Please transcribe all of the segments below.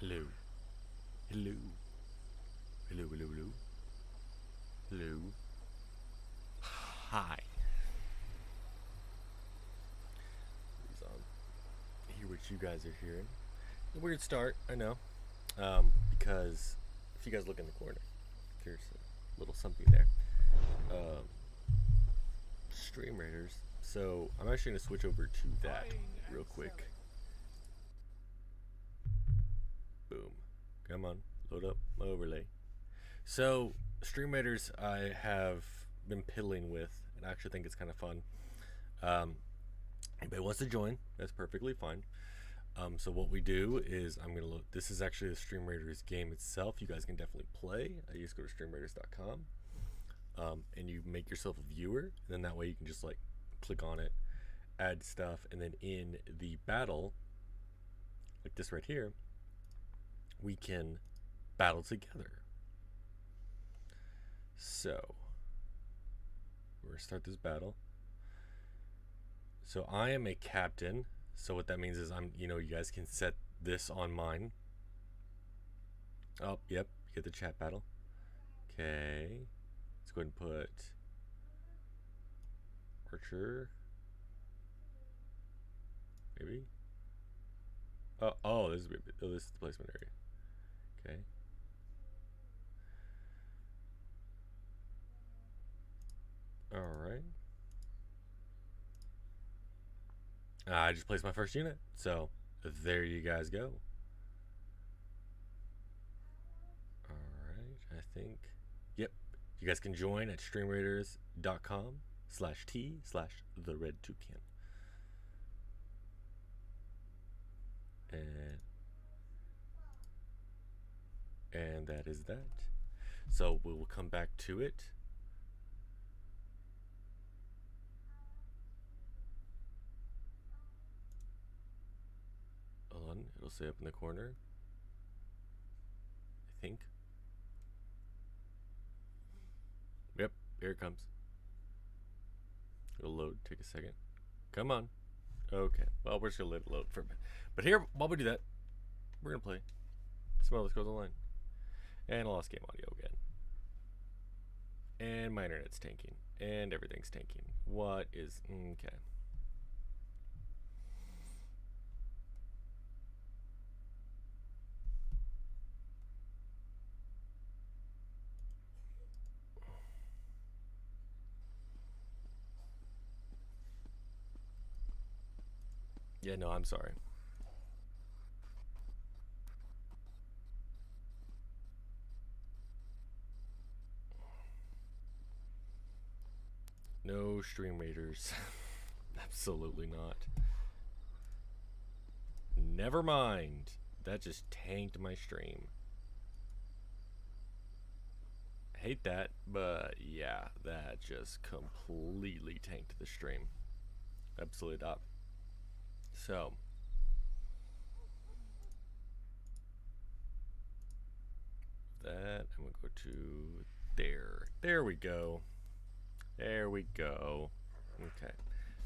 Hello. Hello. Hello, hello, hello. Hello. Hi. Please hear what you guys are hearing. A weird start, I know. Because if you guys look in the corner, there's a little something there. Stream Raiders. So I'm actually going to switch over to that real quick. Boom. Come on. Load up my overlay. So, Stream Raiders I have been piddling with, and I actually think it's kind of fun. Anybody wants to join, that's perfectly fine. So what we do is I'm going to look. This is actually the Stream Raiders game itself. You guys can definitely play. You just go to streamraiders.com, and you make yourself a viewer. And then that way you can just like click on it, add stuff, and then in the battle, like this right here, we can battle together. So we're gonna start this battle. So I am a captain. So what that means is you guys can set this on mine. Oh, yep, you get the chat battle. Okay, let's go ahead and put Archer. Maybe. Oh, this is the placement area. Okay. All right. I just placed my first unit, so there you guys go. All right, I think, yep, you guys can join at streamraiders.com/t/theredtoucan. And that is that. So we will come back to it. Hold on, it'll say up in the corner, I think. Yep, here it comes. It'll load, take a second. Come on. Okay, well, we're just gonna let it load for a bit. But here, while we do that, we're gonna play some Elder Scrolls Online. And I lost game audio again. And my internet's tanking. And everything's tanking. What is... Okay. Yeah, no, I'm sorry. No Stream Raiders. Absolutely not. Never mind. That just tanked my stream. I hate that, but yeah, that just completely tanked the stream. Absolutely not. So, that I'm gonna go to there. There we go. There we go. Okay.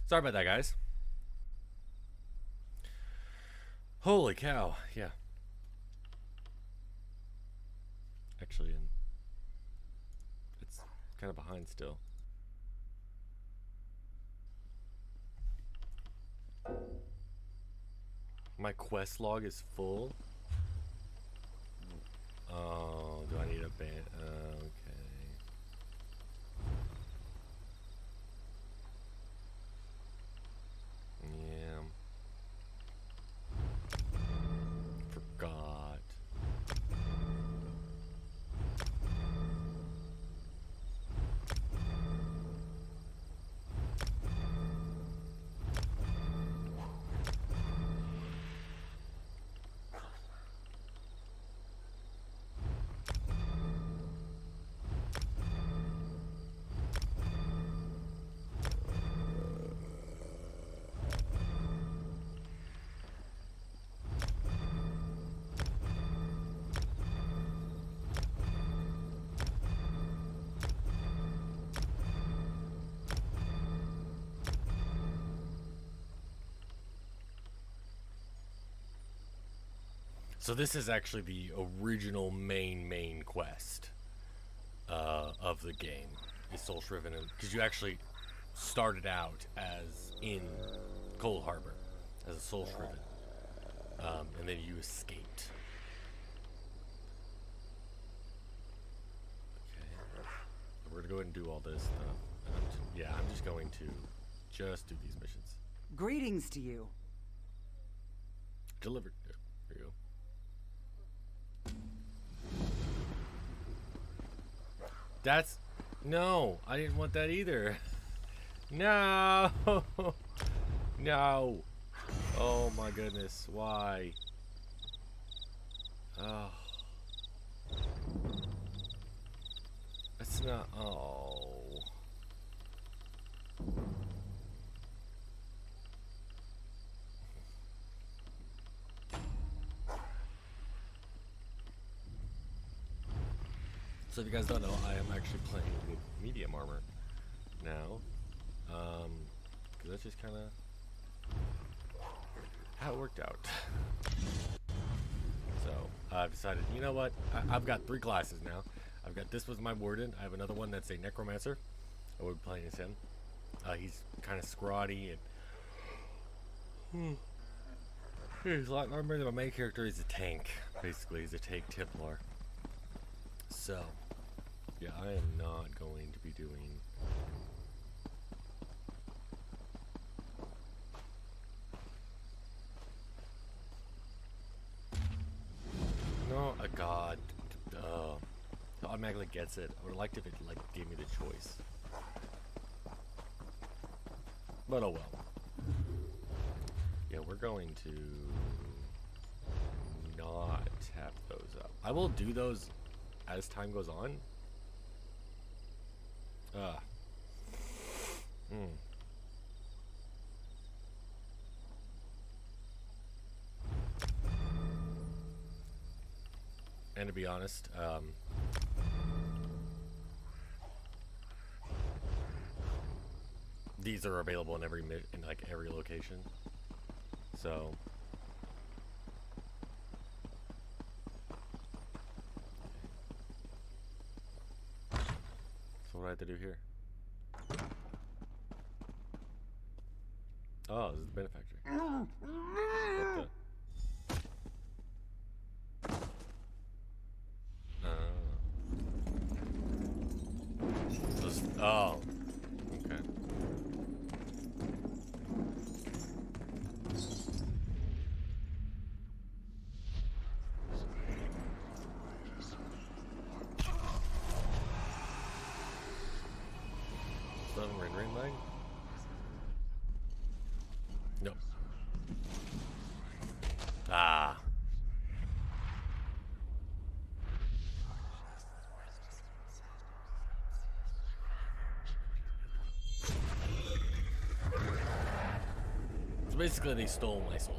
Sorry about that, guys. Holy cow. Yeah. Actually, it's kind of behind still. My quest log is full. Oh, do I need a band? Okay. Yeah. Forgot. So this is actually the original main quest of the game. Is Soul Shriven, because you actually started out as in Coldharbour as a Soul Shriven, and then you escaped. Okay, we're gonna go ahead and do all this stuff. I'm just going to do these missions. Greetings to you. Delivered. There you go. That's... No, I didn't want that either. No! No! Oh my goodness, why? Oh. That's not... Oh. So if you guys don't know, I am actually playing with medium armor now, because that's just kind of how it worked out. So I've decided, you know what, I've got 3 classes now. I've got, this was my warden. I have another one that's a necromancer. I would be playing as him. He's kind of scrawny and he's a lot armor than my main character. He's a tank, basically. He's a tank Templar. So, yeah, I am not going to be doing... No, a god. It automatically gets it. I would have liked if it, like, gave me the choice. But oh well. Yeah, we're going to not have those up. I will do those as time goes on. And to be honest, these are available in every every location. So what do I have to do here? Oh, this is the benefactor. What the? Oh. Okay. Southern Ring line? Nope. Ah. So basically they stole my soul.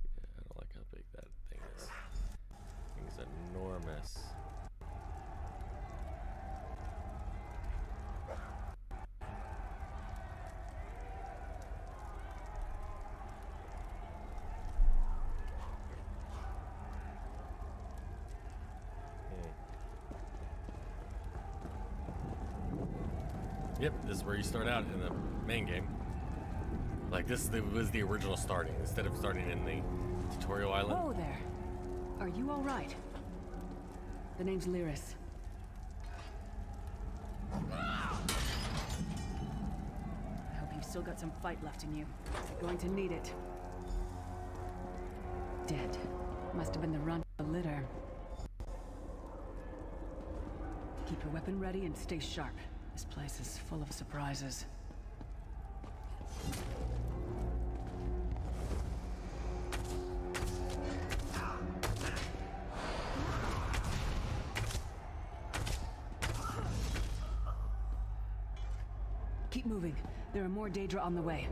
Yeah, I don't like how big that thing is. Thing's enormous. Yep, this is where you start out in the main game. Like this was the original starting, instead of starting in the tutorial island. Oh there. Are you all right? The name's Lyris. I hope you've still got some fight left in you. You're going to need it. Dead. Must have been the run of the litter. Keep your weapon ready and stay sharp. This place is full of surprises. Keep moving. There are more Daedra on the way.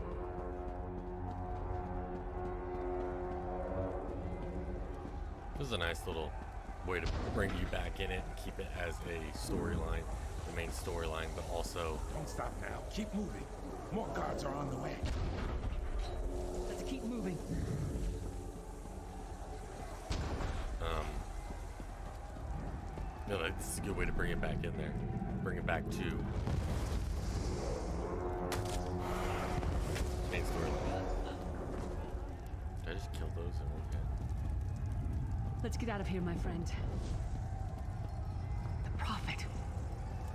This is a nice little way to bring you back in it and keep it as a storyline, the main storyline, but also... Don't stop now. Keep moving. More guards are on the way. Let's keep moving. No, like, this is a good way to bring it back in there. Bring it back to main storyline. Did I just kill those? Okay. Let's get out of here, my friend. The Prophet.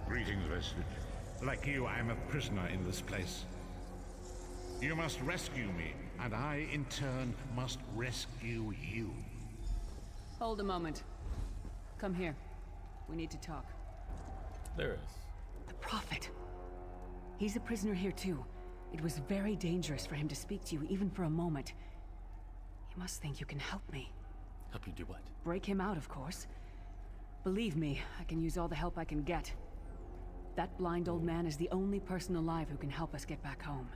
Greetings, Vestige. Like you, I am a prisoner in this place. You must rescue me, and I, in turn, must rescue you. Hold a moment. Come here. We need to talk. There is. The Prophet. He's a prisoner here too. It was very dangerous for him to speak to you, even for a moment. You must think you can help me. Help you do what? Break him out, of course. Believe me, I can use all the help I can get. That blind old man is the only person alive who can help us get back home.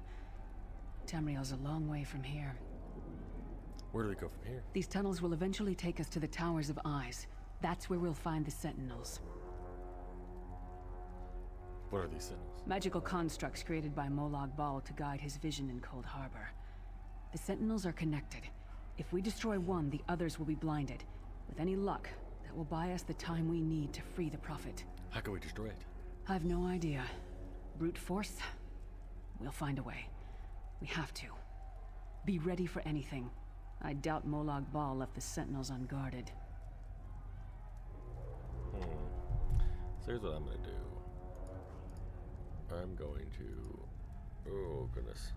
Tamriel's a long way from here. Where do we go from here? These tunnels will eventually take us to the Towers of Eyes. That's where we'll find the Sentinels. What are these Sentinels? Magical constructs created by Molag Bal to guide his vision in Coldharbour. The Sentinels are connected. If we destroy one, the others will be blinded. With any luck, that will buy us the time we need to free the Prophet. How can we destroy it? I've no idea. Brute force? We'll find a way. We have to. Be ready for anything. I doubt Molag Bal left the Sentinels unguarded. So here's what I'm gonna do. I'm going to... Oh, goodness.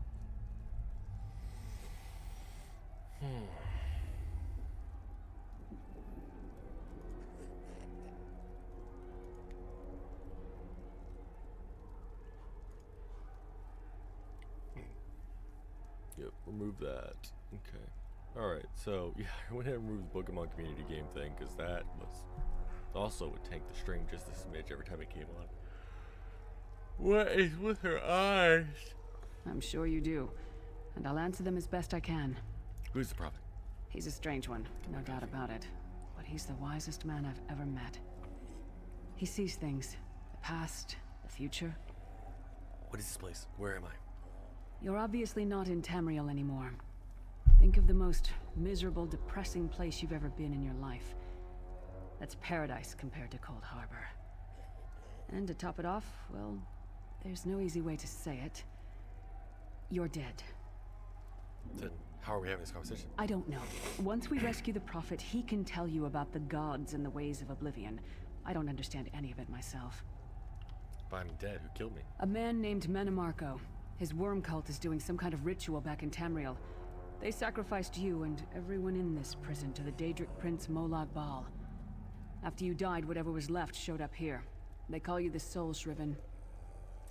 Yep, remove that. Okay. Alright, so, yeah, I went ahead and removed the Pokemon community game thing, because that was... Also would tank the stream just a smidge every time it came on. What is with her eyes? I'm sure you do. And I'll answer them as best I can. Who's the Prophet? He's a strange one, no doubt about it. But he's the wisest man I've ever met. He sees things. The past, the future. What is this place? Where am I? You're obviously not in Tamriel anymore. Think of the most miserable, depressing place you've ever been in your life. That's paradise compared to Coldharbour. And to top it off, well, there's no easy way to say it. You're dead. Then how are we having this conversation? I don't know. Once we rescue the Prophet, he can tell you about the gods and the ways of oblivion. I don't understand any of it myself. If I'm dead, who killed me? A man named Menemarco. His worm cult is doing some kind of ritual back in Tamriel. They sacrificed you and everyone in this prison to the Daedric Prince Molag Bal. After you died, whatever was left showed up here. They call you the Soul Shriven.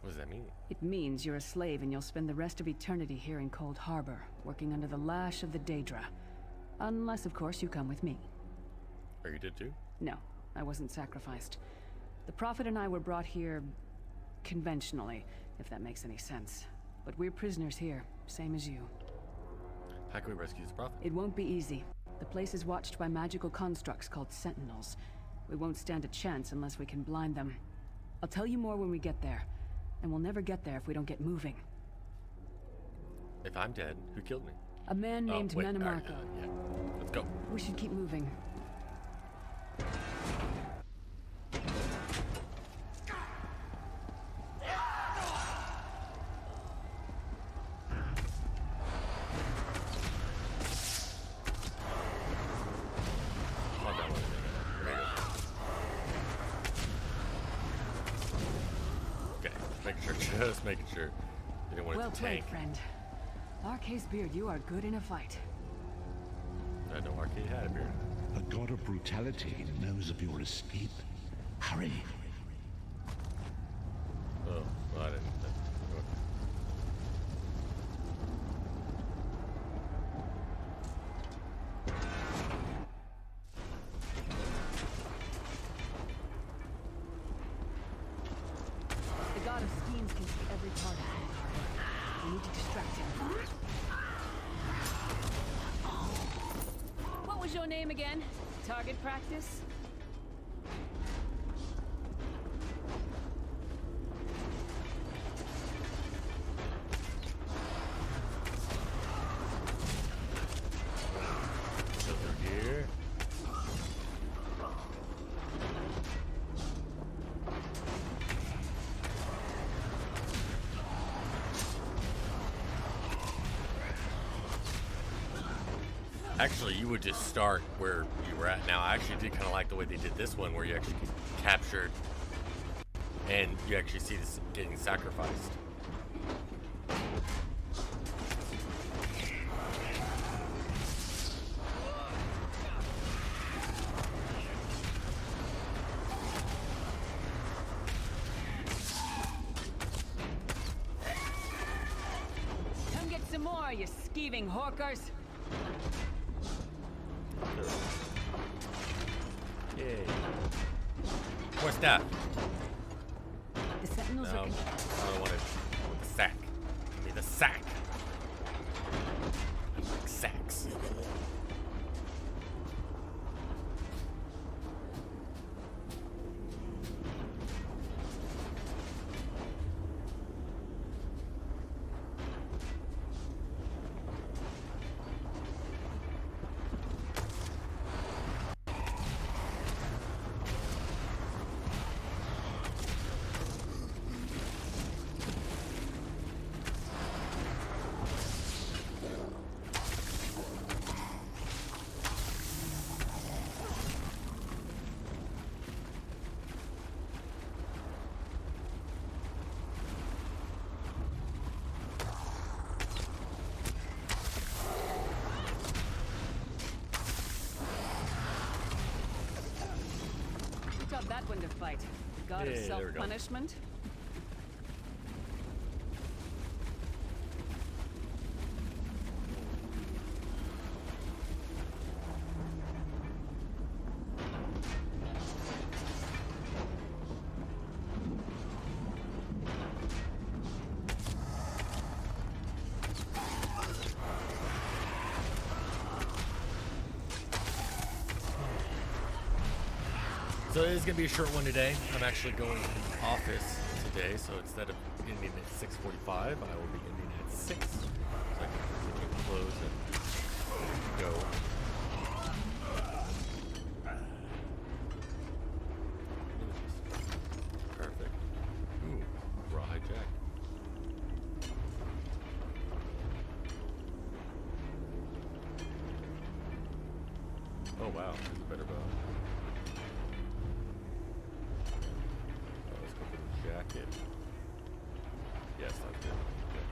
What does that mean? It means you're a slave and you'll spend the rest of eternity here in Coldharbour, working under the lash of the Daedra. Unless, of course, you come with me. Are you dead too? No, I wasn't sacrificed. The Prophet and I were brought here... conventionally, if that makes any sense. But we're prisoners here, same as you. How can we rescue this Prophet? It won't be easy. The place is watched by magical constructs called Sentinels. We won't stand a chance unless we can blind them. I'll tell you more when we get there. And we'll never get there if we don't get moving. If I'm dead, who killed me? A man named Menemarco. Yeah, let's go. We should keep moving. Just making sure. You didn't want Well it to played, tank. friend. Arcade's beard, you are good in a fight. I know Arcade had a beard. The god of brutality knows of your escape. Hurry. Oh, well, I didn't. The god of schemes can see every part of Coldharbour. We need to distract him. What was your name again? Target practice? Actually, you would just start where you were at now. I actually did kind of like the way they did this one, where you actually get captured and you actually see this getting sacrificed. Come get some more, you skeeving hawkers. Yay. More stuff. The sentinels No, are... I don't want it. I want the sack. Give me the sack. I like sacks. That one to fight. The god of Hey, there we go. self-punishment. So it is going to be a short one today. I'm actually going to the office today, so instead of ending at 6:45, I will be ending at 6. So I can quickly close and go. Perfect. Ooh, rawhide jack. Oh wow, there's a better bow. Jacket. Yes, that's it. Okay.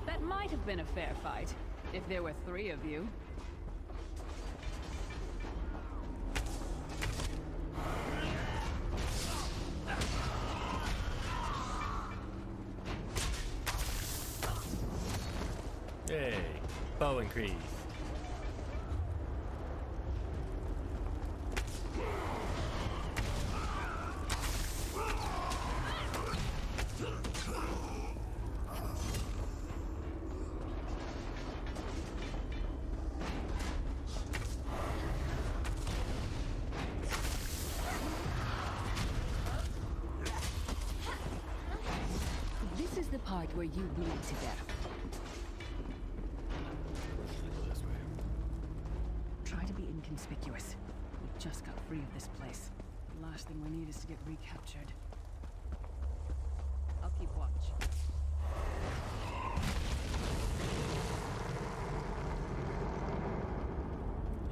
That might have been a fair fight, if there were 3 of you. Yay! Bow increase. This is the part where you bleed to death. This way. Try to be inconspicuous. We just got free of this place. The last thing we need is to get recaptured. I'll keep watch.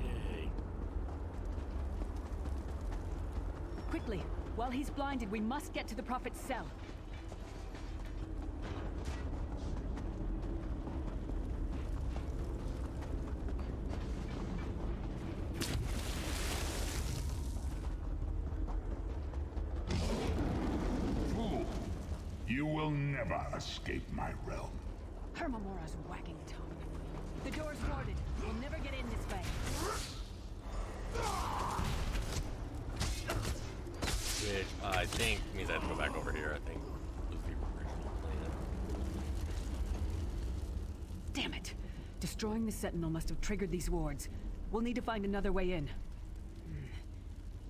Yay! Quickly! While he's blinded, we must get to the Prophet's cell. Fool! You will never escape my realm. Hermamora's wagging tongue. The door's warded. We'll never get in this way. Which I think means I have to go back over here. I think was the original plan. Damn it! Destroying the Sentinel must have triggered these wards. We'll need to find another way in.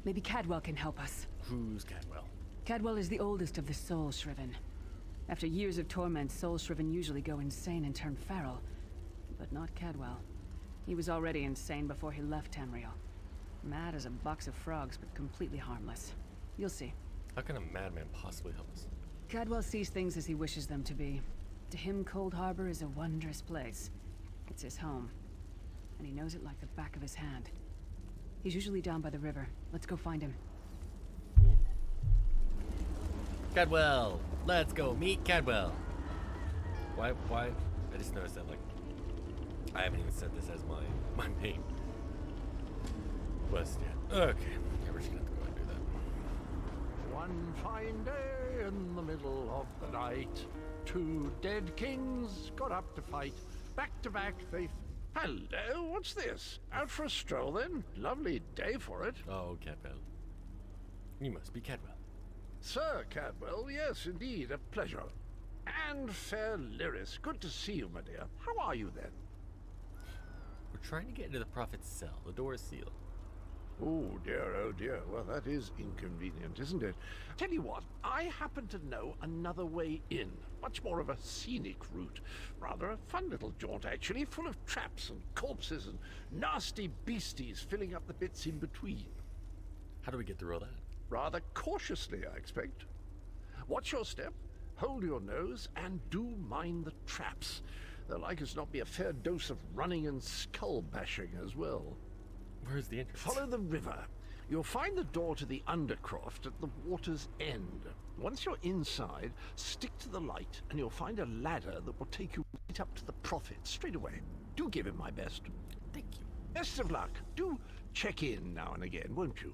Maybe Cadwell can help us. Who's Cadwell? Cadwell is the oldest of the Soul Shriven. After years of torment, soul-shriven usually go insane and turn feral. But not Cadwell. He was already insane before he left Tamriel. Mad as a box of frogs, but completely harmless. You'll see. How can a madman possibly help us? Cadwell sees things as he wishes them to be. To him, Coldharbour is a wondrous place. It's his home. And he knows it like the back of his hand. He's usually down by the river. Let's go find him. Cadwell! Let's go meet Cadwell! Why? I just noticed that, like, I haven't even said this as my main quest yet. Okay, yeah, we're just gonna have to go and do that. One fine day in the middle of the night, two dead kings got up to fight. Back to back, they... Hello, what's this? Out for a stroll then? Lovely day for it. Oh, Cadwell. You must be Cadwell. Sir Cadwell, yes, indeed, a pleasure. And fair Lyris, good to see you, my dear. How are you then? We're trying to get into the prophet's cell. The door is sealed. Oh dear. Well, that is inconvenient, isn't it? Tell you what, I happen to know another way in. Much more of a scenic route. Rather a fun little jaunt, actually, full of traps and corpses and nasty beasties filling up the bits in between. How do we get through all that? Rather cautiously, I expect. Watch your step, hold your nose, and do mind the traps. There'll like as not be a fair dose of running and skull bashing as well. Where's the entrance? Follow the river. You'll find the door to the Undercroft at the water's end. Once you're inside, stick to the light, and you'll find a ladder that will take you right up to the prophet straight away. Do give him my best. Thank you. Best of luck. Do check in now and again, won't you?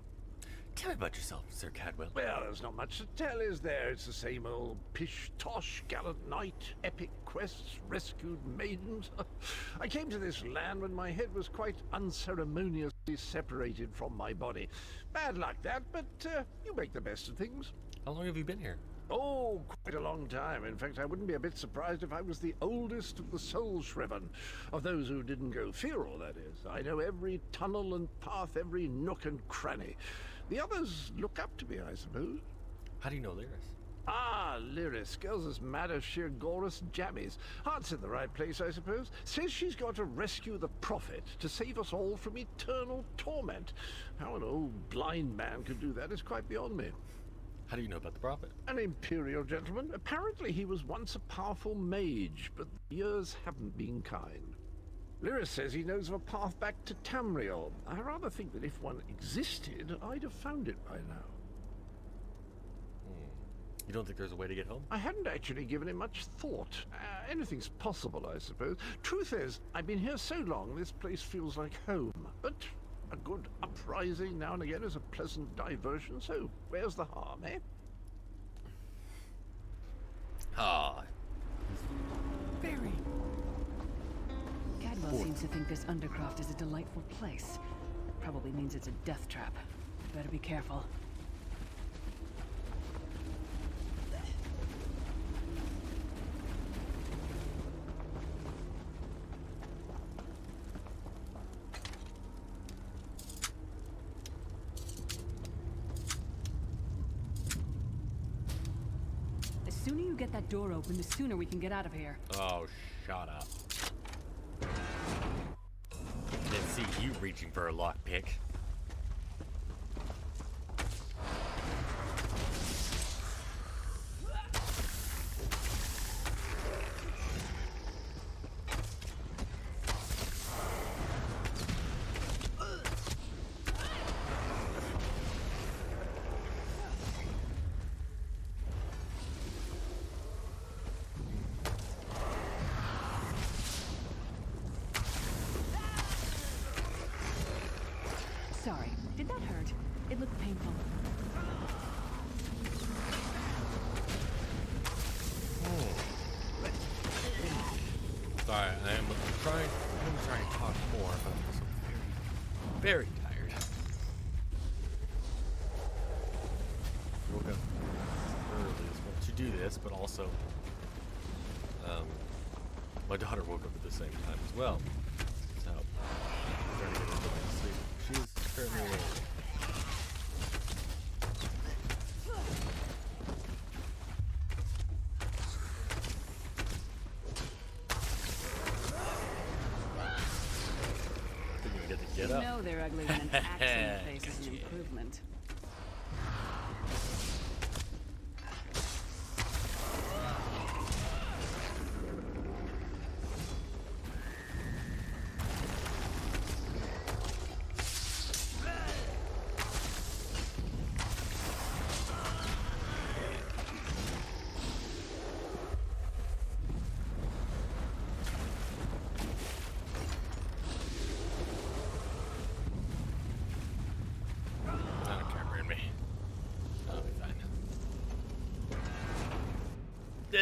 Tell me about yourself, Sir Cadwell. Well, there's not much to tell, is there? It's the same old pish-tosh, gallant knight, epic quests, rescued maidens. I came to this land when my head was quite unceremoniously separated from my body. Bad luck, that, but you make the best of things. How long have you been here? Oh, quite a long time. In fact, I wouldn't be a bit surprised if I was the oldest of the soul-shriven. Of those who didn't go feral, that is. I know every tunnel and path, every nook and cranny. The others look up to me, I suppose. How do you know Lyris? Ah, Lyris. Girl's as mad as sheer Gorus jammies. Heart's in the right place, I suppose. Says she's got to rescue the prophet to save us all from eternal torment. How an old blind man could do that is quite beyond me. How do you know about the prophet? An imperial gentleman. Apparently he was once a powerful mage, but the years haven't been kind. Lyris says he knows of a path back to Tamriel. I rather think that if one existed, I'd have found it by now. You don't think there's a way to get home? I hadn't actually given it much thought. Anything's possible, I suppose. Truth is, I've been here so long, this place feels like home. But a good uprising now and again is a pleasant diversion, so where's the harm, eh? Ah. Very. Cadwell seems to think this Undercroft is a delightful place. That probably means it's a death trap. Better be careful. The sooner you get that door open, the sooner we can get out of here. Oh, shut up. Didn't see you reaching for a lockpick. Sorry, did that hurt? It looked painful. Sorry, I'm trying to talk more, but I'm also very, very tired. Woke up early as well to do this, but also my daughter woke up at the same time as well. So I'm trying to get her to go back to sleep. She's currently awake. Get You up. know they're ugly when an axe in the face is an improvement.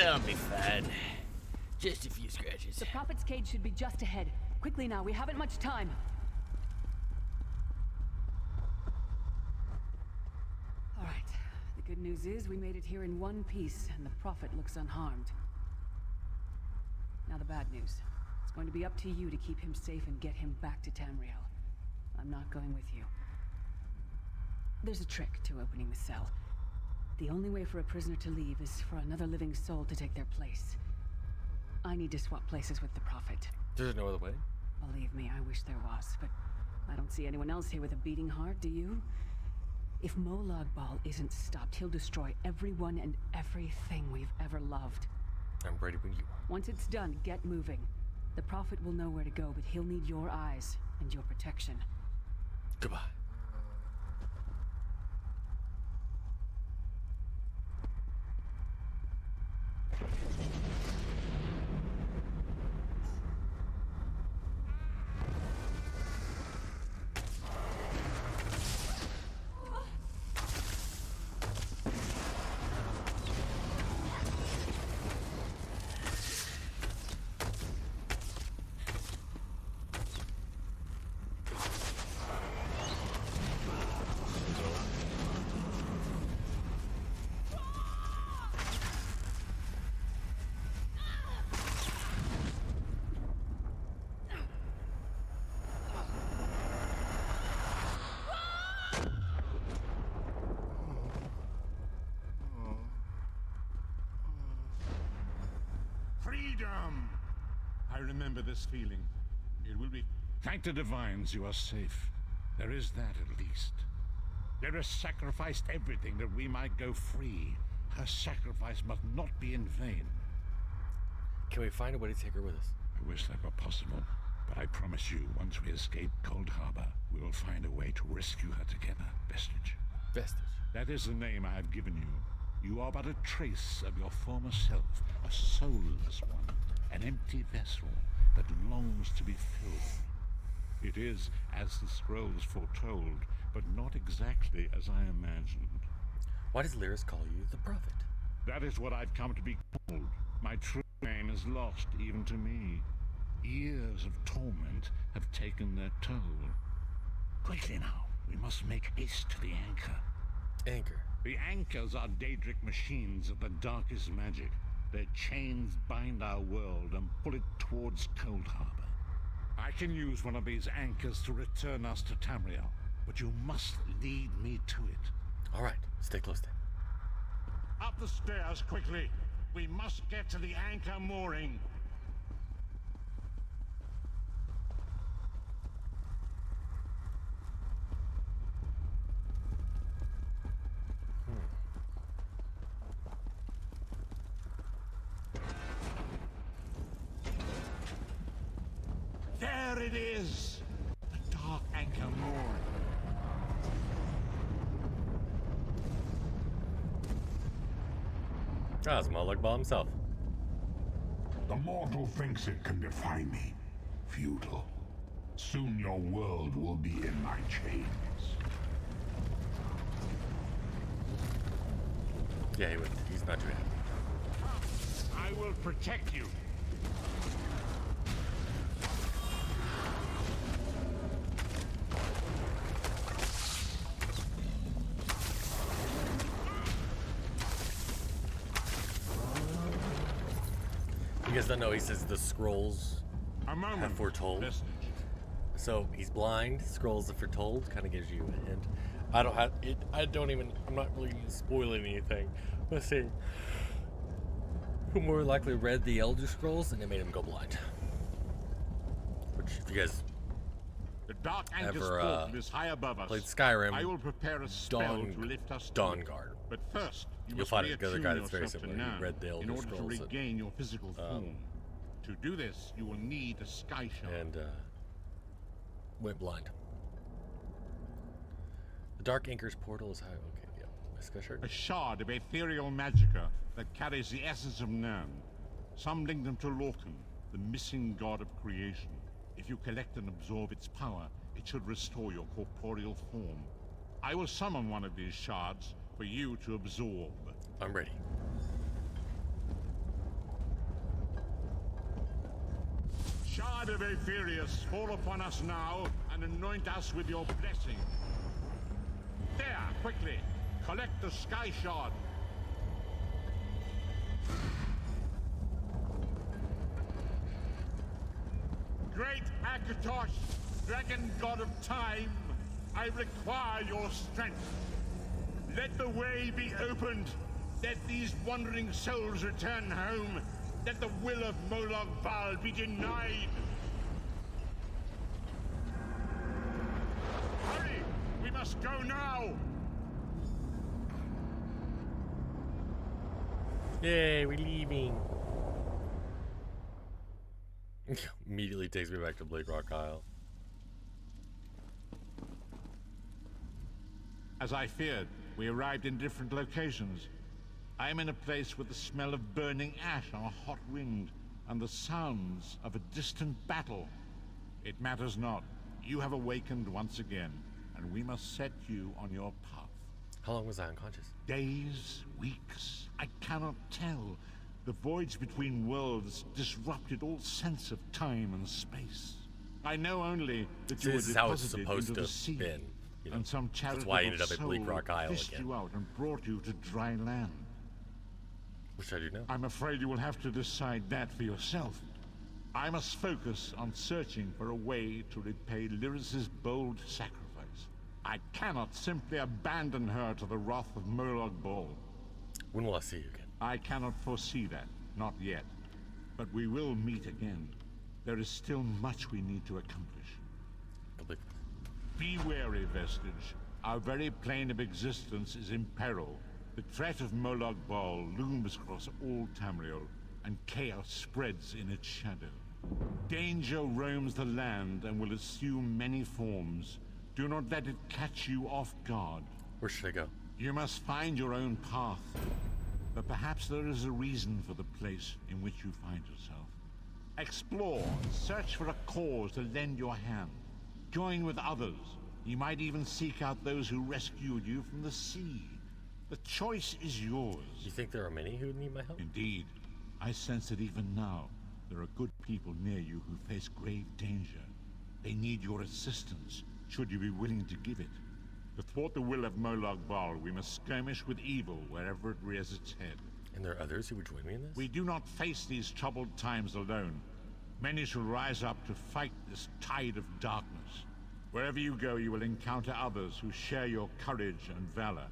I'll be fine. Just a few scratches. The Prophet's cage should be just ahead. Quickly now, we haven't much time. All right. The good news is we made it here in one piece, and the Prophet looks unharmed. Now the bad news. It's going to be up to you to keep him safe and get him back to Tamriel. I'm not going with you. There's a trick to opening the cell. The only way for a prisoner to leave is for another living soul to take their place. I need to swap places with the Prophet. There's no other way? Believe me, I wish there was, but I don't see anyone else here with a beating heart, do you? If Molag Bal isn't stopped, he'll destroy everyone and everything we've ever loved. I'm ready when you are. Once it's done, get moving. The Prophet will know where to go, but he'll need your eyes and your protection. Goodbye. Freedom! I remember this feeling. It will be... Thank the divines you are safe. There is that at least. There has sacrificed everything that we might go free. Her sacrifice must not be in vain. Can we find a way to take her with us? I wish that were possible, but I promise you, once we escape Coldharbour, we will find a way to rescue her together, Vestige. Vestige. That is the name I have given you. You are but a trace of your former self, a soulless one, an empty vessel that longs to be filled. It is as the scrolls foretold, but not exactly as I imagined. Why does Lyris call you the Prophet? That is what I've come to be called. My true name is lost even to me. Years of torment have taken their toll. Quickly now, we must make haste to the anchor. Anchor. The anchors are Daedric machines of the darkest magic. Their chains bind our world and pull it towards Coldharbour. I can use one of these anchors to return us to Tamriel, but you must lead me to it. All right, stay close then. Up the stairs, quickly. We must get to the anchor mooring. There it is! The dark anchor mooring. Ah, it's Molag Bal himself. The mortal thinks it can defy me. Futile. Soon your world will be in my chains. Yeah, he would. He's not too happy. I will protect you. You guys don't know, he says the scrolls A moment. have foretold. Vestige. So he's blind, scrolls have foretold, kind of gives you a hint. I don't have it. I'm not really spoiling anything. Let's see. Who more likely read the Elder Scrolls and it made him go blind? Which, if you guys The Dark Anchor's ever portal is high above us. played Skyrim, I will prepare a spell to lift us to Dawn it. Guard. But first, you You'll must find another reattune guy that's very yourself to similar. He Nan read the Elder in order to Scrolls regain your physical form. To do this, you will need a sky shard. and went blind. The Dark Anchor's portal is high. Okay, yeah. My sky shard. A shard of ethereal magicka that carries the essence of Nan. Some link them to Lorcan, the missing god of creation. If you collect and absorb its power, it should restore your corporeal form. I will summon one of these shards for you to absorb. I'm ready. Shard of Aetherius, fall upon us now and anoint us with your blessing. There, quickly, collect the sky shard. Great Akatos, dragon god of time, I require your strength. Let the way be opened. Let these wandering souls return home. Let the will of Molag Bal be denied. Hurry! We must go now! Yay, we're leaving. Immediately takes me back to Blake Rock Isle. As I feared, we arrived in different locations. I am in a place with the smell of burning ash on a hot wind, and the sounds of a distant battle. It matters not. You have awakened once again, and we must set you on your path. How long was I unconscious? Days, weeks, I cannot tell. The voids between worlds disrupted all sense of time and space. I know only that you were This is how it's deposited supposed into to the have sea, been. You know, and some that's charitable why I ended up at Bleak soul Rock Isle fished again. you out and brought you to dry land. Which I do now. I'm afraid you will have to decide that for yourself. I must focus on searching for a way to repay Lyris's bold sacrifice. I cannot simply abandon her to the wrath of Molag Bal. When will I see you again? I cannot foresee that, not yet. But we will meet again. There is still much we need to accomplish. Be wary, Vestige. Our very plane of existence is in peril. The threat of Molag Bal looms across all Tamriel, and chaos spreads in its shadow. Danger roams the land and will assume many forms. Do not let it catch you off guard. Where should I go? You must find your own path. But perhaps there is a reason for the place in which you find yourself. Explore, search for a cause to lend your hand. Join with others. You might even seek out those who rescued you from the sea. The choice is yours. You think there are many who need my help? Indeed. I sense that even now, there are good people near you who face grave danger. They need your assistance, should you be willing to give it. To thwart the will of Molag Bal, we must skirmish with evil wherever it rears its head. And there are others who would join me in this? We do not face these troubled times alone. Many shall rise up to fight this tide of darkness. Wherever you go, you will encounter others who share your courage and valor.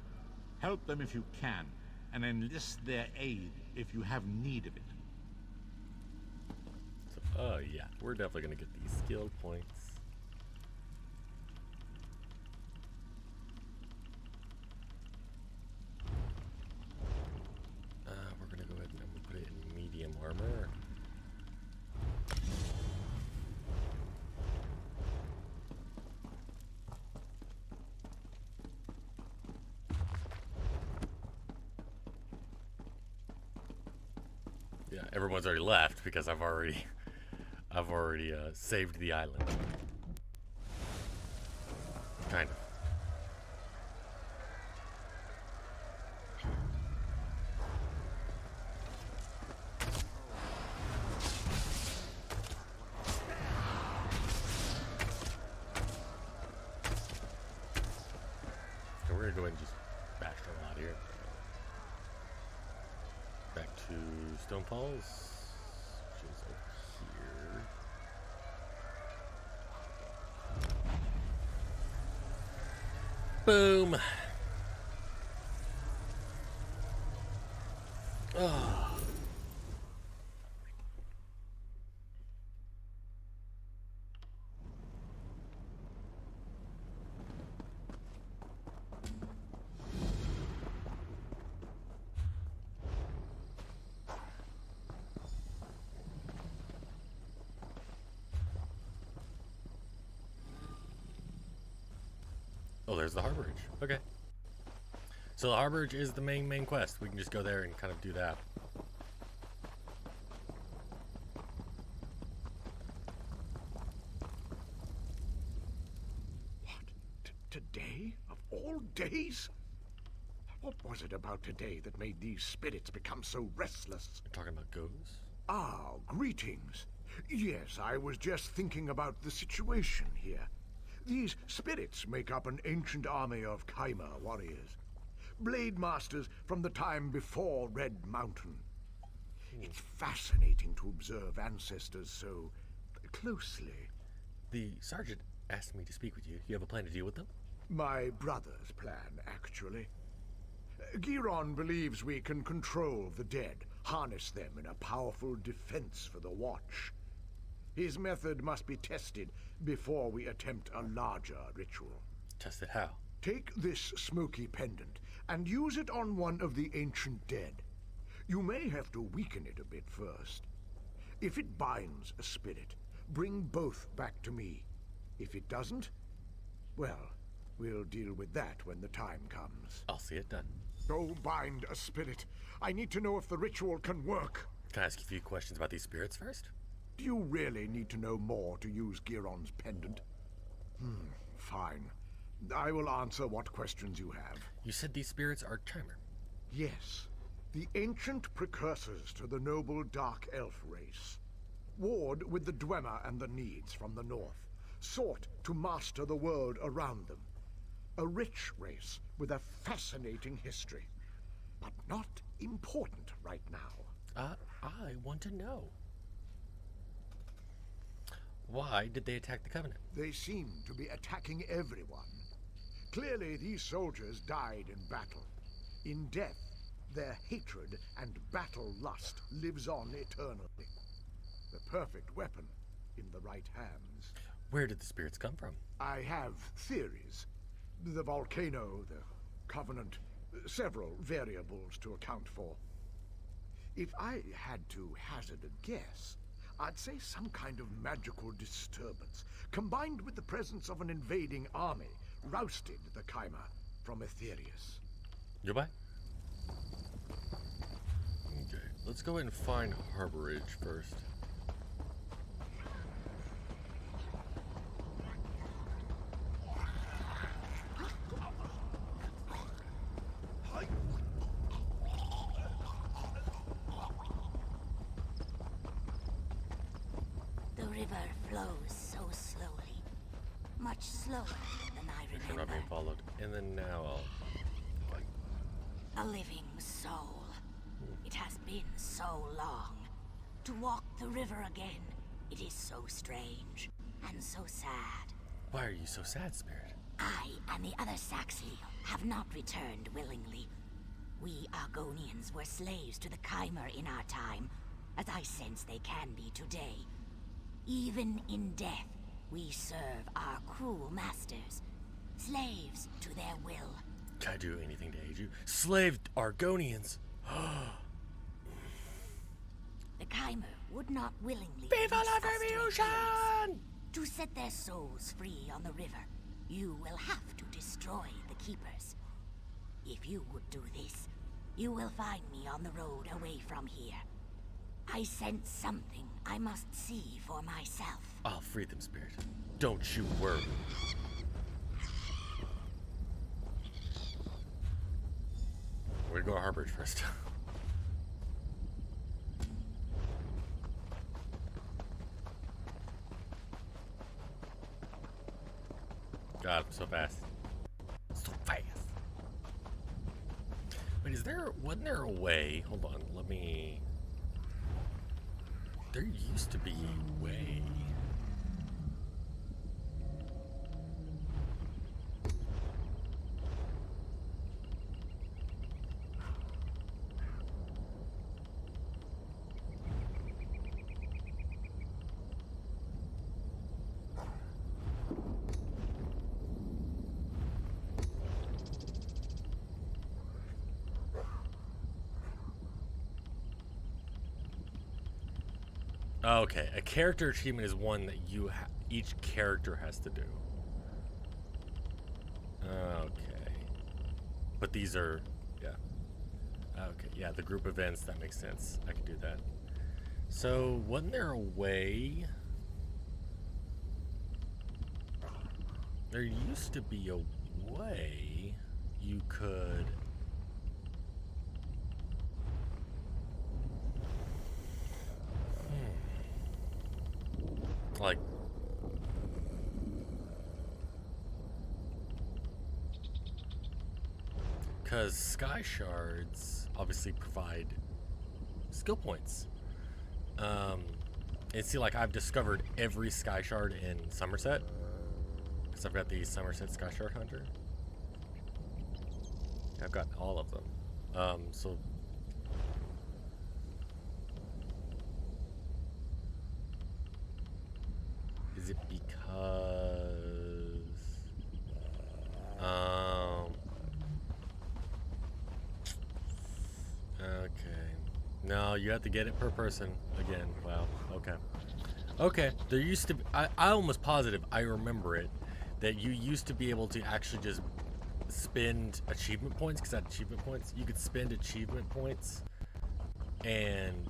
Help them if you can, and enlist their aid if you have need of it. So, yeah, we're definitely going to get these skill points. We're going to go ahead and I'm gonna put it in medium armor. Yeah, everyone's already left because I've already saved the island. Kind of. So we're gonna go ahead and just bash a lot here. Back to Stone Falls, which is over here. Boom. Oh. there's the harborage. Okay. So the harborage is the main quest. We can just go there and kind of do that. Today? Of all days? What was it about today that made these spirits become so restless? You're talking about ghosts? Ah, greetings. Yes, I was just thinking about the situation here. These spirits make up an ancient army of Chimera warriors. Blade masters from the time before Red Mountain. It's fascinating to observe ancestors so closely. The sergeant asked me to speak with you. You have a plan to deal with them? My brother's plan, actually. Giron believes we can control the dead, harness them in a powerful defense for the Watch. His method must be tested before we attempt a larger ritual. Tested how? Take this smoky pendant and use it on one of the ancient dead. You may have to weaken it a bit first. If it binds a spirit, bring both back to me. If it doesn't, well, we'll deal with that when the time comes. I'll see it done. Go bind a spirit. I need to know if the ritual can work. Can I ask you a few questions about these spirits first? Do you really need to know more to use Giron's pendant? Fine. I will answer what questions you have. You said these spirits are Chimera. Yes. The ancient precursors to the noble Dark Elf race. Warred with the Dwemer and the Needs from the north. Sought to master the world around them. A rich race with a fascinating history. But not important right now. I want to know. Why did they attack the Covenant? They seem to be attacking everyone. Clearly, these soldiers died in battle. In death, their hatred and battle lust lives on eternally. The perfect weapon in the right hands. Where did the spirits come from? I have theories. The volcano, the Covenant, several variables to account for. If I had to hazard a guess, I'd say some kind of magical disturbance, combined with the presence of an invading army, rousted the Chimera from Aetherius. Goodbye. Okay, let's go ahead and find harborage first. Much slower than I Make sure I'm remember. not being followed. And then now A living soul. It has been so long. To walk the river again, it is so strange and so sad. why are you so sad, Spirit? I and the other Saxi have not returned willingly. We Argonians were slaves to the Chimera in our time, as I sense they can be today. Even in death, we serve our cruel masters, slaves to their will. Can I do anything to aid you? Slaved Argonians! The Chimera would not willingly Viva release la us to their Revolution! killings. To set their souls free on the river, you will have to destroy the Keepers. If you would do this, you will find me on the road away from here. I sense something I must see for myself. I'll free them, Spirit. Don't you worry. We're gonna go to Harborage first. God, I'm so fast. So fast. Wait, wasn't there a way? Hold on, let me... There used to be a way. Okay, a character achievement is one that each character has to do. Okay. But these are, yeah. Okay, yeah, the group events, that makes sense. I can do that. So, wasn't there a way? There used to be a way you could... Like... Because sky shards obviously provide skill points. And see, like, I've discovered every sky shard in Somerset. Because I've got the Somerset Sky Shard Hunter. I've got all of them. So... Is it because... Okay. No, you have to get it per person again. Wow. Okay. Okay. There used to be... I almost positive, I remember it, that you used to be able to actually just spend achievement points, because I had achievement points. You could spend achievement points and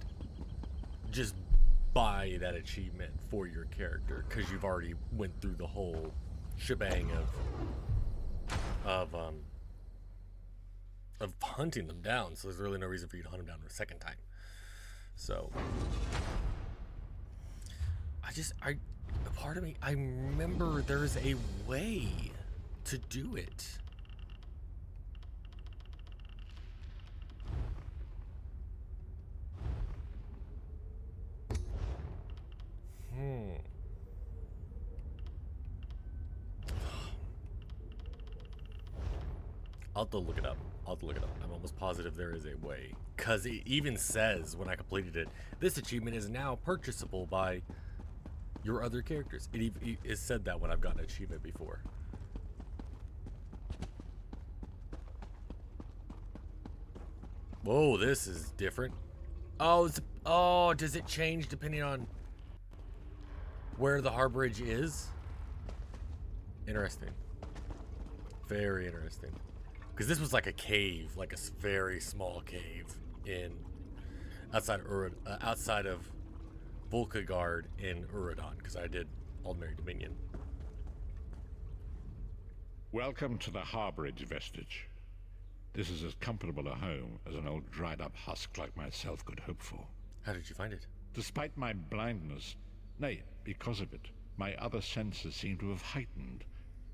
just buy that achievement for your character, because you've already went through the whole shebang of hunting them down, so there's really no reason for you to hunt them down a second time. So part of me, I remember there's a way to do it. I'll have to look it up. I'm almost positive there is a way. Because it even says when I completed it, this achievement is now purchasable by your other characters. It said that when I've gotten an achievement before. Whoa, this is different. Oh, does it change depending on where the harborage is? Interesting. Very interesting. Because this was like a cave, like a very small cave outside of Volkagard in Uradon, because I did Aldmeri Dominion. Welcome to the harborage, Vestige. This is as comfortable a home as an old dried-up husk like myself could hope for. How did you find it? Despite my blindness, nay, because of it, my other senses seem to have heightened.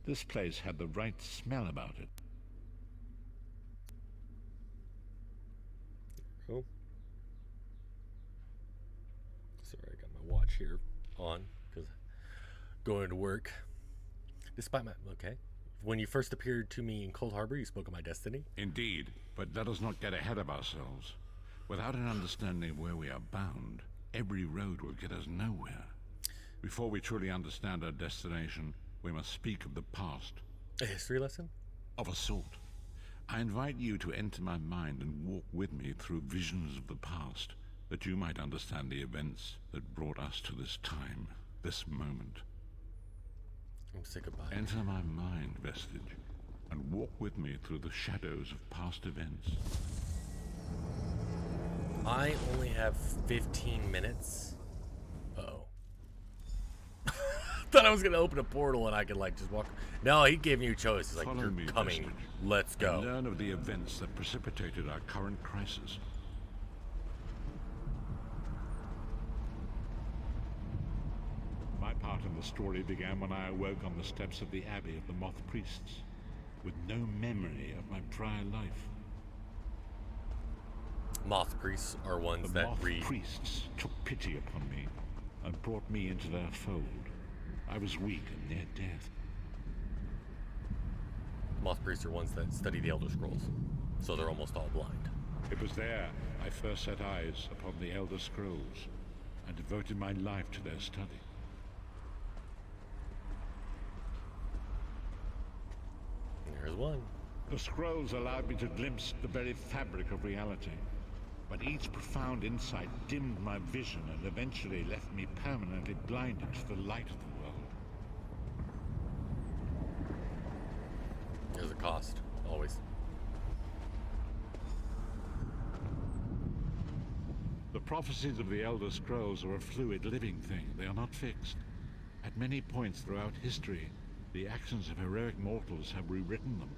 This place had the right smell about it. Cool. Sorry, I got my watch here on because going to work. Despite my when you first appeared to me in Coldharbour, you spoke of my destiny. Indeed, but let us not get ahead of ourselves. Without an understanding of where we are bound, every road will get us nowhere. Before we truly understand our destination, we must speak of the past. A history lesson? Of a sort. I invite you to enter my mind and walk with me through visions of the past, that you might understand the events that brought us to this time, this moment. Say goodbye. Enter my mind, Vestige, and walk with me through the shadows of past events. I only have 15 minutes. Uh-oh. Thought I was gonna open a portal and I could like just walk. No, he gave me a choice. He's like, Follow "You're me, coming. Vestige, Let's go." and learn of the events that precipitated our current crisis. My part in the story began when I awoke on the steps of the Abbey of the Moth Priests, with no memory of my prior life. Moth priests are ones The that Moth read. Priests took pity upon me and brought me into their fold. I was weak and near death. Moth priests are ones that study the Elder Scrolls, so they're almost all blind. It was there I first set eyes upon the Elder Scrolls and devoted my life to their study. There's one. The scrolls allowed me to glimpse the very fabric of reality, but each profound insight dimmed my vision and eventually left me permanently blinded to the light of the world. cost, always. The prophecies of the Elder Scrolls are a fluid, living thing. They are not fixed. At many points throughout history, the actions of heroic mortals have rewritten them.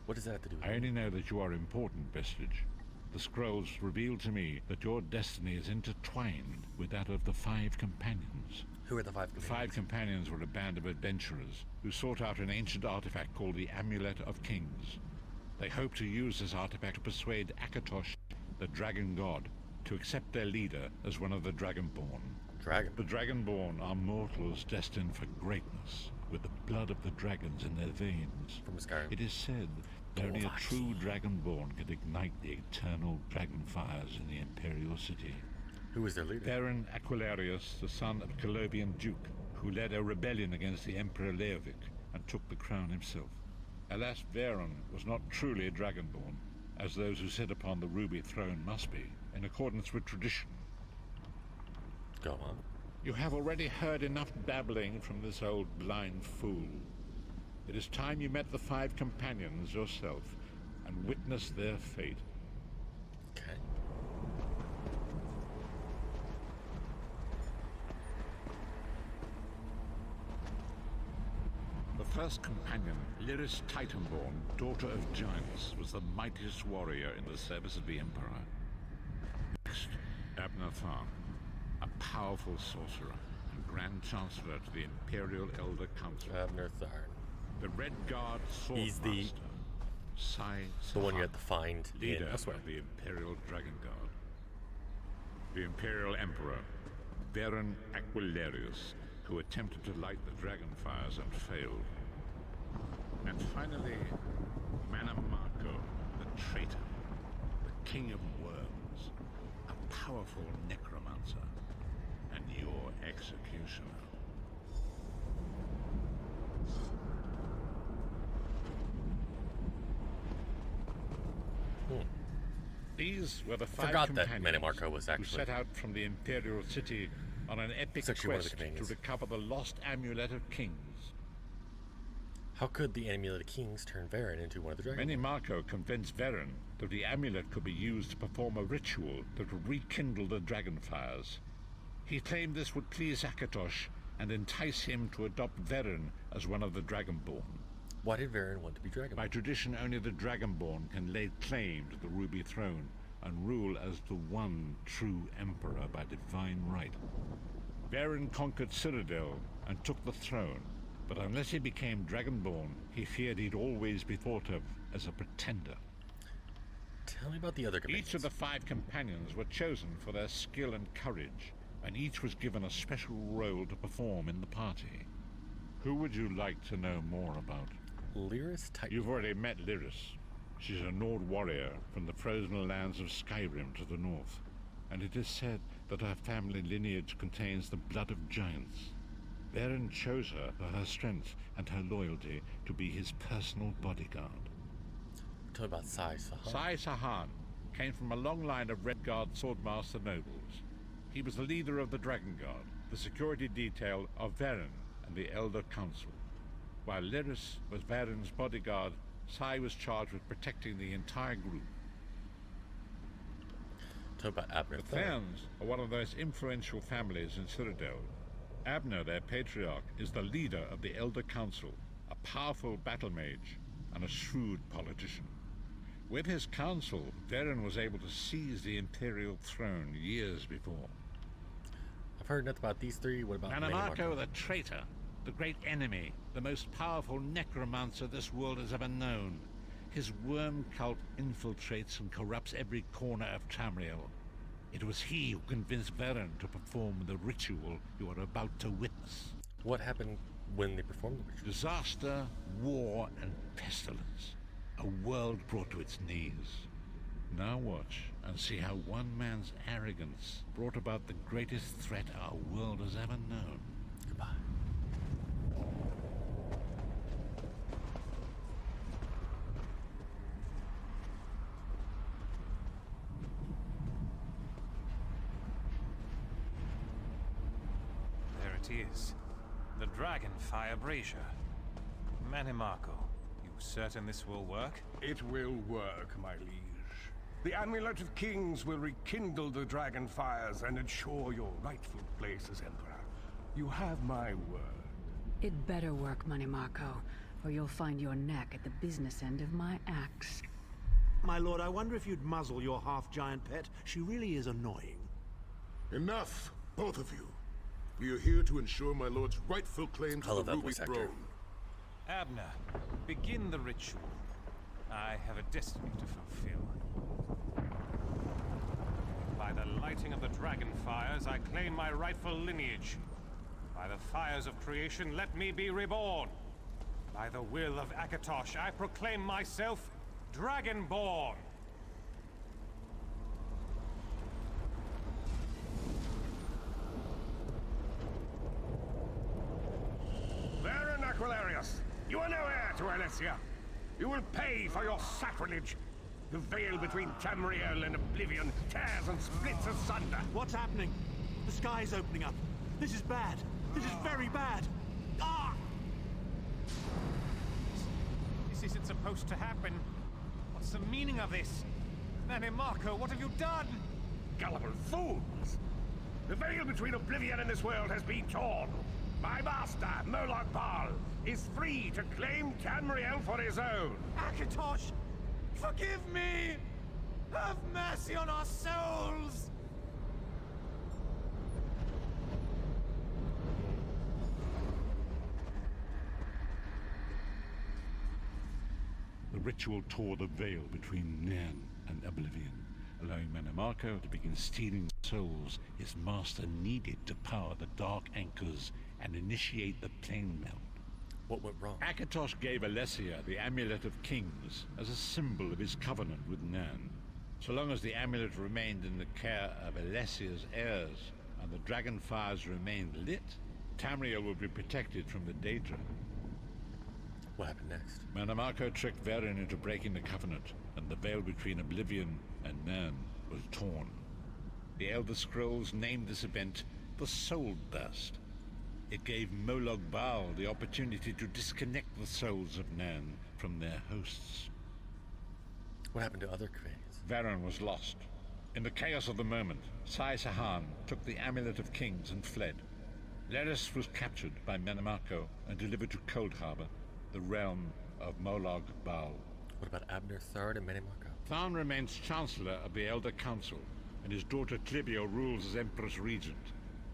What does that have to do with I only know that you are important, Vestige. The scrolls reveal to me that your destiny is intertwined with that of the Five Companions. Who are the Five The Companions? Five Companions were a band of adventurers who sought out an ancient artifact called the Amulet of Kings. They hoped to use this artifact to persuade Akatosh, the dragon god, to accept their leader as one of the Dragonborn. Dragon. The Dragonborn are mortals destined for greatness, with the blood of the dragons in their veins. From Skyrim. It is said that only a true Dragonborn can ignite the eternal dragon fires in the Imperial City. Who is their leader? Baron Aquilarius, the son of Colovian Duke, who led a rebellion against the Emperor Leovic and took the crown himself. Alas, Varen was not truly a Dragonborn, as those who sit upon the Ruby Throne must be, in accordance with tradition. Go on. You have already heard enough babbling from this old blind fool. It is time you met the Five Companions yourself and witnessed their fate. Okay. The first companion, Lyris Titanborn, daughter of giants, was the mightiest warrior in the service of the Emperor. Next, Abner Tharn, a powerful sorcerer and Grand Chancellor to the Imperial Elder Council. Abner Tharn. The Red Guard He's the- Swordmaster, Sai The one you Sahan, have to find leader in elsewhere. of the Imperial Dragon Guard. The Imperial Emperor, Baron Aquilarius, who attempted to light the dragon fires and failed. And finally, Manamarco, the traitor, the King of Worms, a powerful necromancer, and your executioner. These were the five Forgot that companions Manamarco was who actually- set out from the Imperial City on an epic It's actually one of the quest to companions. recover the lost Amulet of Kings. How could the Amulet of Kings turn Varen into one of the dragons? Manamarco convinced Varen that the amulet could be used to perform a ritual that would rekindle the dragon fires. He claimed this would please Akatosh and entice him to adopt Varen as one of the Dragonborn. Why did Varen want to be dragon? By tradition, only the Dragonborn can lay claim to the Ruby Throne and rule as the one true Emperor by divine right. Varen conquered Cyrodiil and took the throne, but unless he became Dragonborn, he feared he'd always be thought of as a pretender. Tell me about the other companions. Each of the five companions were chosen for their skill and courage, and each was given a special role to perform in the party. Who would you like to know more about? Lyris Titan. You've already met Lyris. She's a Nord warrior from the frozen lands of Skyrim to the north, and it is said that her family lineage contains the blood of giants. Varen chose her for her strength and her loyalty to be his personal bodyguard. Tell me about Sai Sahan. Sai Sahan came from a long line of Red Guard swordmaster nobles. He was the leader of the Dragon Guard, the security detail of Varen and the Elder Council. While Lyris was Varen's bodyguard, Sai was charged with protecting the entire group. Tell me about Abner The Tharn. Tharns are one of the most influential families in Cyrodiil. Abner, their patriarch, is the leader of the Elder Council, a powerful battle mage and a shrewd politician. With his council, Varen was able to seize the Imperial throne years before. I've heard nothing about these three. What about Manamarco, the traitor, the great enemy, the most powerful necromancer this world has ever known. His worm cult infiltrates and corrupts every corner of Tamriel. It was he who convinced Varen to perform the ritual you are about to witness. What happened when they performed the ritual? Disaster, war, and pestilence. A world brought to its knees. Now watch and see how one man's arrogance brought about the greatest threat our world has ever known. Goodbye. There it is. The Dragonfire Brazier. Manimarco, you certain this will work? It will work, my liege. The Amulet of Kings will rekindle the dragon fires and ensure your rightful place as Emperor. You have my word. It better work, Manimarco, or you'll find your neck at the business end of my axe. My lord, I wonder if you'd muzzle your half-giant pet. She really is annoying. Enough, both of you. We are here to ensure my lord's rightful claim to the Ruby Throne. Abner, begin the ritual. I have a destiny to fulfill. By the lighting of the dragon fires, I claim my rightful lineage. By the fires of creation, let me be reborn. By the will of Akatosh, I proclaim myself Dragonborn. Baron Aquilarius, you are no heir to Alessia. You will pay for your sacrilege. The veil between Tamriel and Oblivion tears and splits asunder. What's happening? The sky's opening up. This is bad. This is very bad. Ah! This isn't supposed to happen. What's the meaning of this? Manimarco, what have you done? Gullible fools! The veil between Oblivion and this world has been torn. My master, Molag Bal, is free to claim Tamriel for his own. Akatosh, forgive me! Have mercy on our souls! The ritual tore the veil between Nan and Oblivion, allowing Manimarco to begin stealing souls his master needed to power the dark anchors and initiate the plane melt. What went wrong? Akatosh gave Alessia the Amulet of Kings as a symbol of his covenant with Nan. So long as the amulet remained in the care of Alessia's heirs and the dragon fires remained lit, Tamriel would be protected from the Daedra. What happened next? Manimarco tricked Varen into breaking the covenant, and the veil between Oblivion and Nan was torn. The Elder Scrolls named this event the Soul Burst. It gave Molag Bal the opportunity to disconnect the souls of Nan from their hosts. What happened to other cranes? Varen was lost. In the chaos of the moment, Sai Sahan took the Amulet of Kings and fled. Leris was captured by Manimarco and delivered to Coldharbour, the realm of Molag Bal. What about Abner Thard and Manimarco? Tharn remains Chancellor of the Elder Council, and his daughter Clibio rules as Empress Regent.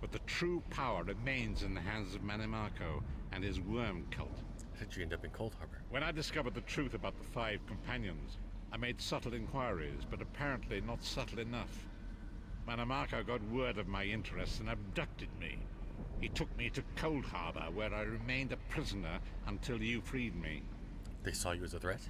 But the true power remains in the hands of Manimarco and his worm cult. How did you end up in Coldharbour? When I discovered the truth about the 5 companions, I made subtle inquiries, but apparently not subtle enough. Manimarco got word of my interests and abducted me. He took me to Coldharbour, where I remained a prisoner until you freed me. They saw you as a threat?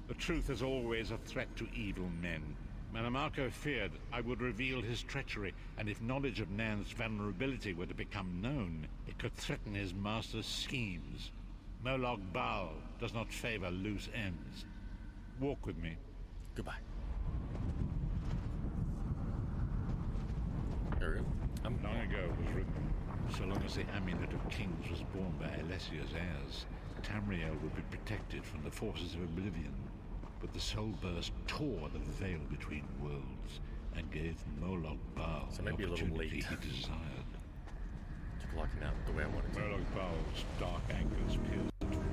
The truth is always a threat to evil men. Manimarco feared I would reveal his treachery, and if knowledge of Nan's vulnerability were to become known, it could threaten his master's schemes. Molag Bal does not favor loose ends. Walk with me. Goodbye. Long ago it was written, so long as the Amulet of Kings was borne by Alessia's heirs, Tamriel would be protected from the forces of Oblivion. But the Soul Burst tore the veil between worlds and gave Molag Bal the opportunity he desired. Took locking out the way I wanted to. Molag Bal's dark anchors pierced the veil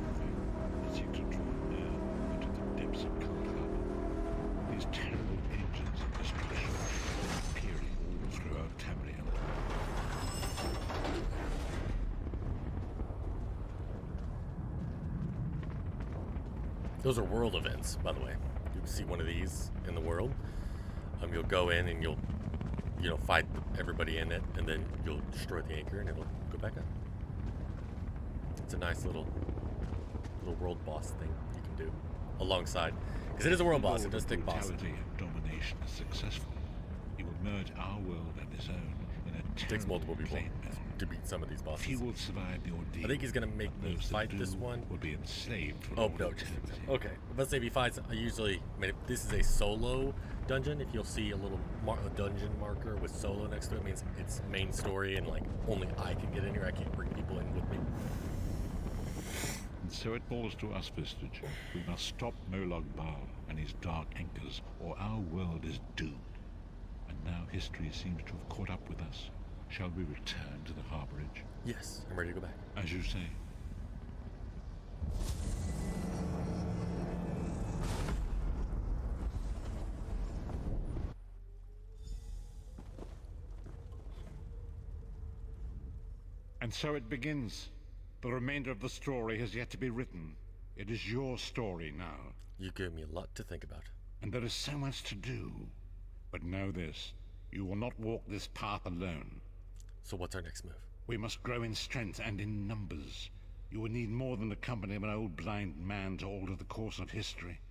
and seemed to draw near into the depths of Coldharbour. These terrible engines of destruction peering all throughout Tamriel. Those are world events, by the way. You can see one of these in the world. You'll go in and you'll fight everybody in it, and then you'll destroy the anchor, and it'll go back up. It's a nice little world boss thing you can do alongside, because it is a world boss. It does take bosses. Brutality and domination is successful. He will merge our world and his own in a It takes multiple people to beat some of these bosses. Few will survive the ordeal. I think he's gonna make me fight this one. Will be enslaved for Oh no! Okay, let's say if he fights, I mean, if this is a solo dungeon, if you'll see a little dungeon marker with solo next to it, means it's main story and like only I can get in here. I can't bring people in with me. And so it falls to us, Vistage. We must stop Molag Bal and his dark anchors, or our world is doomed. And now history seems to have caught up with us. Shall we return to the harborage? Yes, I'm ready to go back. As you say. And so it begins. The remainder of the story has yet to be written. It is your story now. You gave me a lot to think about. And there is so much to do. But know this, you will not walk this path alone. So what's our next move? We must grow in strength and in numbers. You will need more than the company of an old blind man to alter the course of history.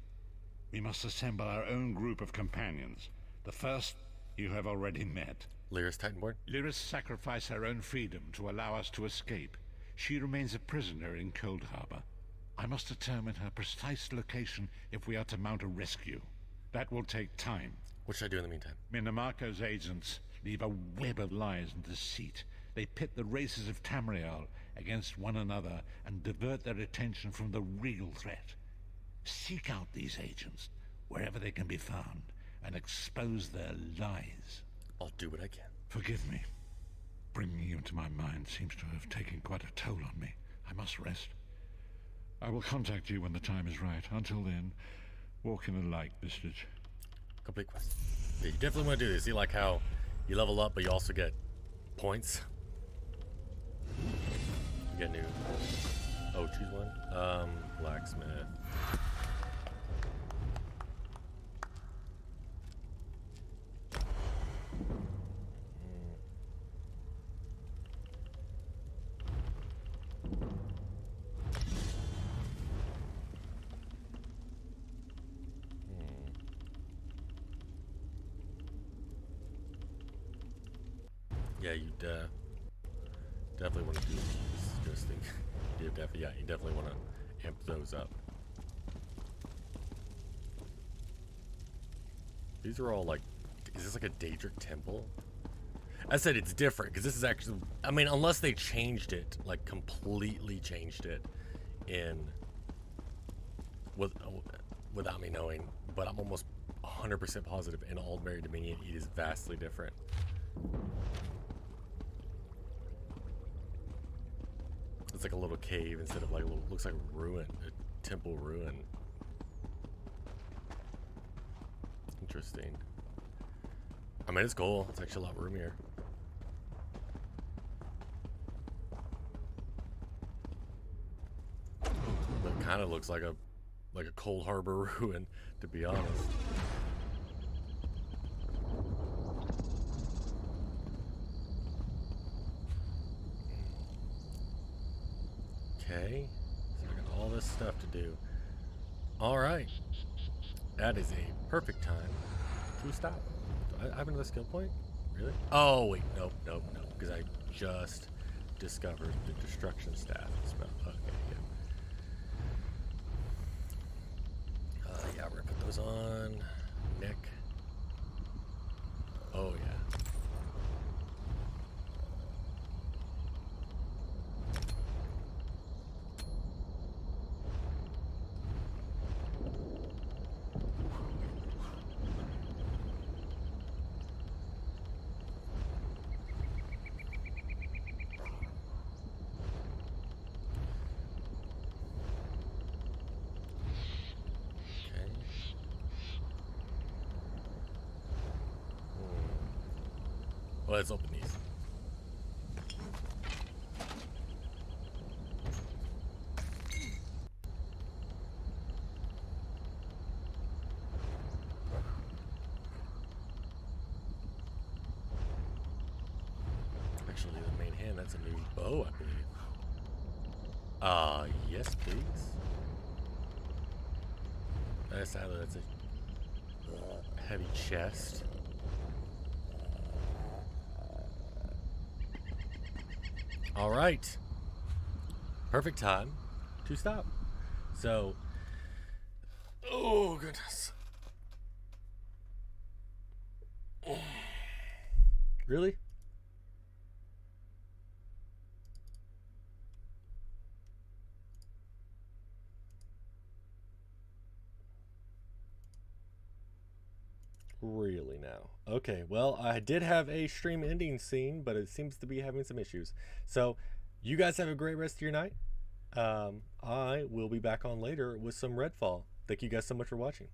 We must assemble our own group of companions. The first you have already met. Lyris Titanborn? Lyris sacrificed her own freedom to allow us to escape. She remains a prisoner in Coldharbour. I must determine her precise location if we are to mount a rescue. That will take time. What should I do in the meantime? Minamako's agents leave a web of lies and deceit. They pit the races of Tamriel against one another and divert their attention from the real threat. Seek out these agents, wherever they can be found, and expose their lies. I'll do what I can. Forgive me. Bringing you into my mind seems to have taken quite a toll on me. I must rest. I will contact you when the time is right. Until then, walk in the light, Vistage. Complete quest. Yeah, you definitely want to do this. You like how you level up, but you also get points. You get new. Oh, choose one. Blacksmith. Yeah, you definitely want to do these. Just think, you definitely want to amp those up. These are all like, is this like a Daedric temple? I said it's different because this is actually, I mean, unless they changed it, like completely changed it without me knowing, but I'm almost 100% positive in Aldmeri Dominion it is vastly different. It's like a little cave instead of like a little, looks like a ruin, a temple ruin. Interesting. I mean, it's cool. It's actually a lot roomier. But it kind of looks like a Coldharbour ruin, to be honest. Okay, so I got all this stuff to do. All right, that is a perfect time to stop. Do I have another skill point? Really? Oh wait, nope, because I just discovered the destruction staff spell. Okay, yeah. Yeah, we're gonna put those on. Neck. Oh yeah. Well, let's open these. Actually, the main hand, that's a new bow, I believe. Yes, please. Sadly, that's a heavy chest. All right. Perfect time to stop. So, oh goodness. Really? Really now. Okay, well, I did have a stream ending scene, but it seems to be having some issues. So, you guys have a great rest of your night. I will be back on later with some Redfall. Thank you guys so much for watching.